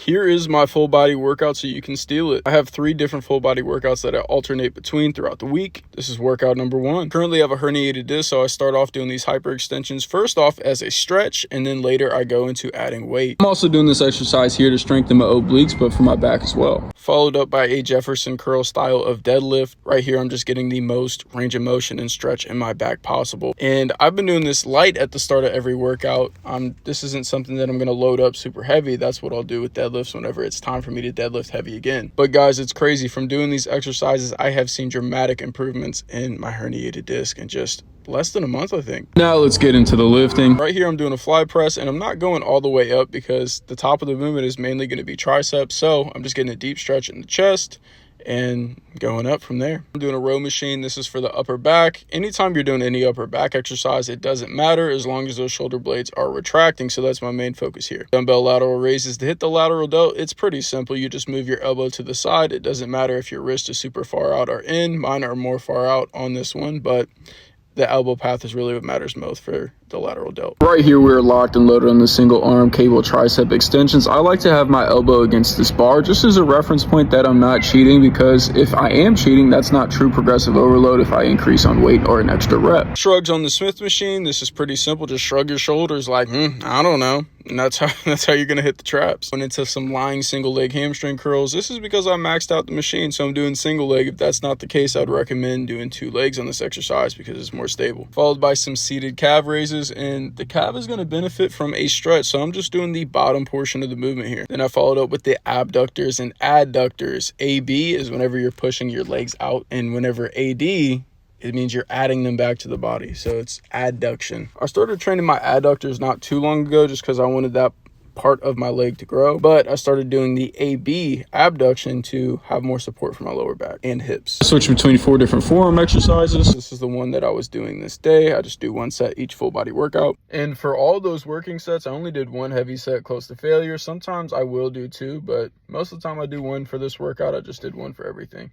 Here is my full body workout so you can steal it. I have 3 different full body workouts that I alternate between throughout the week. This is workout number 1. Currently I have a herniated disc, so I start off doing these hyperextensions first off as a stretch, and then later I go into adding weight. I'm also doing this exercise here to strengthen my obliques, but for my back as well. Followed up by a Jefferson curl style of deadlift. Right here I'm just getting the most range of motion and stretch in my back possible. And I've been doing this light at the start of every workout. This isn't something that I'm going to load up super heavy. That's what I'll do with deadlifts whenever it's time for me to deadlift heavy again. But guys, it's crazy. From doing these exercises, I have seen dramatic improvements in my herniated disc in just less than a month, I think. Now let's get into the lifting. Right here I'm doing a fly press, and I'm not going all the way up because the top of the movement is mainly going to be triceps. So I'm just getting a deep stretch in the chest and going up from there. I'm doing a row machine. This is for the upper back. Anytime you're doing any upper back exercise, it doesn't matter as long as those shoulder blades are retracting. So that's my main focus here. Dumbbell lateral raises. To hit the lateral delt, it's pretty simple. You just move your elbow to the side. It doesn't matter if your wrist is super far out or in. Mine are more far out on this one, but the elbow path is really what matters most for the lateral delt. Right here, we're locked and loaded on the single arm cable tricep extensions. I like to have my elbow against this bar just as a reference point that I'm not cheating, because if I am cheating, that's not true progressive overload if I increase on weight or an extra rep. Shrugs on the Smith machine. This is pretty simple. Just shrug your shoulders like, I don't know. And that's how you're going to hit the traps. Went into some lying single leg hamstring curls. This is because I maxed out the machine, so I'm doing single leg. If that's not the case, I'd recommend doing 2 legs on this exercise because it's more stable. Followed by some seated calf raises, and the calf is going to benefit from a stretch, so I'm just doing the bottom portion of the movement here. Then I followed up with the abductors and adductors. AB is whenever you're pushing your legs out, and whenever AD, it means you're adding them back to the body. So it's adduction. I started training my adductors not too long ago just because I wanted that part of my leg to grow, but I started doing the AB abduction to have more support for my lower back and hips. I switched between 4 different forearm exercises. This is the one that I was doing this day. I just do 1 set each full body workout, and for all those working sets I only did 1 heavy set close to failure. Sometimes I will do 2, but most of the time I do 1 for this workout. I just did 1 for everything.